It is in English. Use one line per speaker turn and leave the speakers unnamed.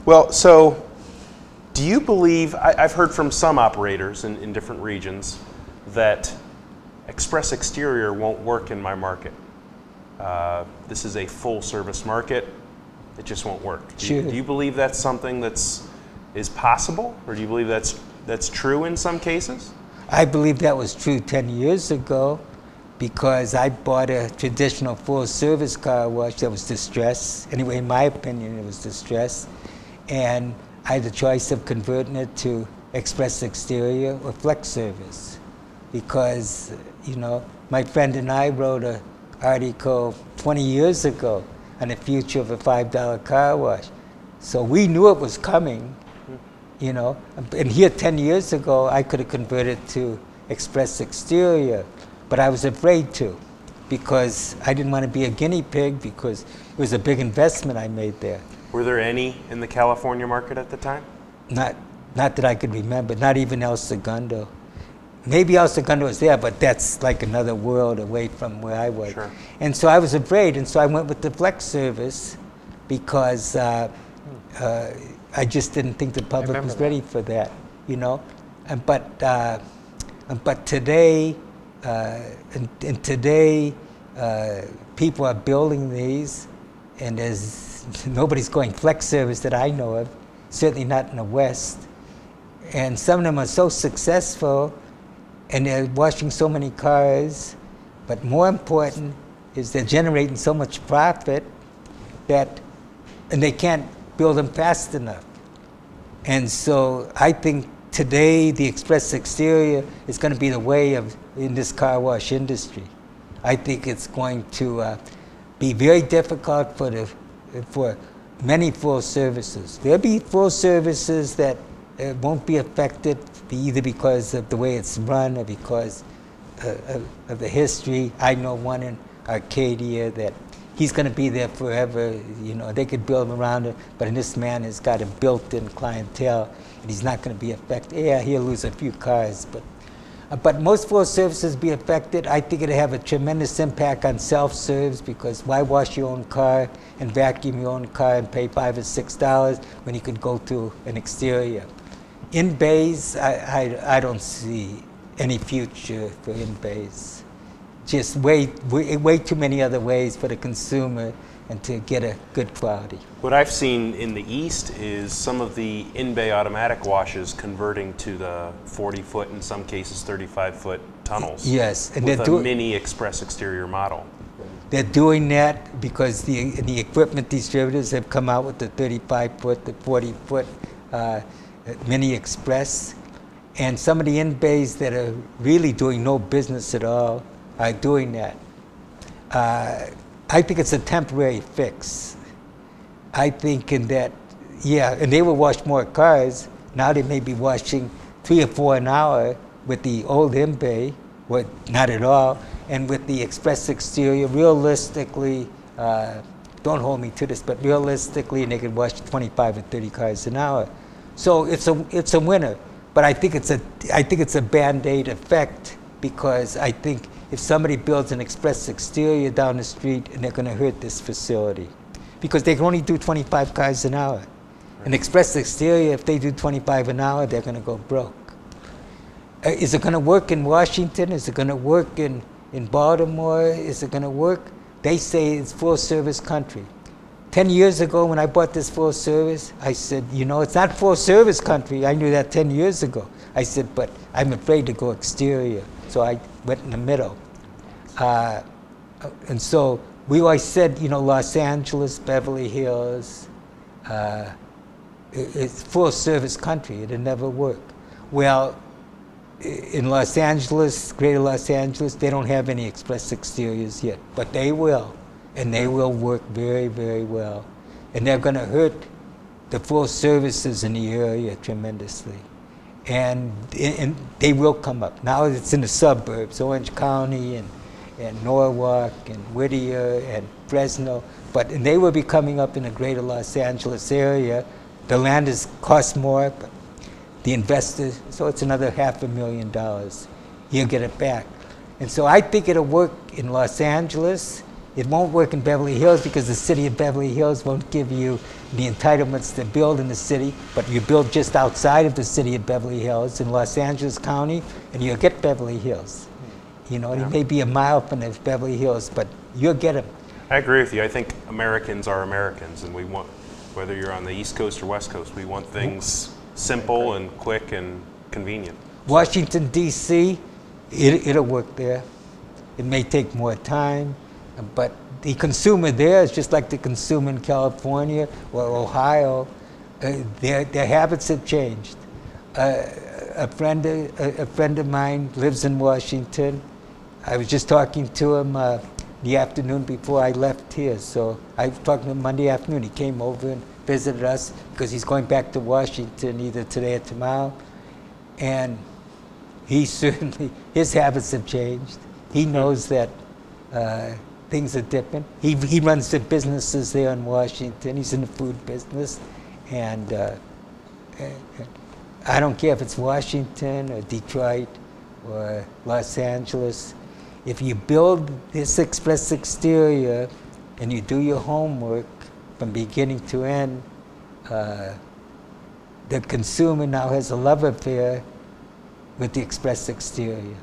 Well, so do you believe, I've heard from some operators in different regions that express exterior won't work in my market. This is a full service market. It just won't work.
Sure.
Do you believe that's something is possible, or do you believe that's true in some cases?
I believe that was true 10 years ago because I bought a traditional full service car wash that was distressed. Anyway, in my opinion, it was distressed. And I had the choice of converting it to express exterior or flex service because, you know, my friend and I wrote an article 20 years ago on the future of a $5 car wash. So we knew it was coming, you know. And here 10 years ago, I could have converted to express exterior, but I was afraid to because I didn't want to be a guinea pig because it was a big investment I made there.
Were there any in the California market at the time?
Not that I could remember, not even El Segundo. Maybe El Segundo was there, but that's like another world away from where I was.
Sure.
And so I was afraid, and so I went with the flex service because I just didn't think the public was ready for that, you know. But today, today, people are building these, and nobody's going flex service that I know of, certainly not in the West. And some of them are so successful, and they're washing so many cars, but more important is they're generating so much profit and they can't build them fast enough. And so I think today the express exterior is going to be the way in this car wash industry. I think it's going to be very difficult for many full services. There'll be full services that won't be affected either because of the way it's run or because of the history. I know one in Arcadia that he's going to be there forever. You know, they could build him around it, but this man has got a built-in clientele, and he's not going to be affected. Yeah, he'll lose a few cars, but most full services be affected. I think it'll have a tremendous impact on self-serves because why wash your own car and vacuum your own car and pay $5 or $6 when you could go to an exterior? In bays, I don't see any future for in bays. Just way too many other ways for the consumer and to get a good quality.
What I've seen in the East is some of the in-bay automatic washes converting to the 40-foot, in some cases 35-foot tunnels.
Yes, and
with a mini express exterior model.
They're doing that because the equipment distributors have come out with the 35-foot, the 40-foot mini express, and some of the in-bays that are really doing no business at all are doing that. I think it's a temporary fix. I think in that, yeah, and they will wash more cars. Now they may be washing 3 or 4 an hour with the old in-bay, or not at all, and with the express exterior, realistically, don't hold me to this, but realistically, they could wash 25 or 30 cars an hour. So it's a winner, but I think it's a Band-Aid effect because I think if somebody builds an express exterior down the street, and they're going to hurt this facility because they can only do 25 cars an hour. An express exterior, if they do 25 an hour, they're going to go broke. Is it going to work in Washington? Is it going to work in Baltimore? Is it going to work? They say it's full service country. 10 years ago when I bought this full service, I said, you know, it's not full service country. I knew that 10 years ago. I said, but I'm afraid to go exterior. So I went in the middle. And so we always said, you know, Los Angeles, Beverly Hills, it's full service country. It'll never work. Well, in Los Angeles, greater Los Angeles, they don't have any express exteriors yet, but they will. And they will work very, very well. And they're going to hurt the full services in the area tremendously. And they will come up. Now it's in the suburbs, Orange County and Norwalk and Whittier and Fresno. And they will be coming up in the greater Los Angeles area. The land costs more, but the investors, so it's another $500,000. He'll get it back. And so I think it'll work in Los Angeles. It won't work in Beverly Hills because the city of Beverly Hills won't give you the entitlements to build in the city, but you build just outside of the city of Beverly Hills in Los Angeles County, and you'll get Beverly Hills. You know, it may be a mile from the Beverly Hills, but you'll get them.
I agree with you. I think Americans are Americans, and we want, whether you're on the East Coast or West Coast, we want things simple and quick and convenient.
Washington, D.C., it'll work there. It may take more time, but the consumer there is just like the consumer in California or Ohio. Their habits have changed. A friend of mine lives in Washington. I was just talking to him the afternoon before I left here. So I was talking to him Monday afternoon. He came over and visited us because he's going back to Washington either today or tomorrow. And he certainly, his habits have changed. He knows that things are different. He runs the businesses there in Washington. He's in the food business. And I don't care if it's Washington or Detroit or Los Angeles. If you build this express exterior and you do your homework from beginning to end, the consumer now has a love affair with the express exterior.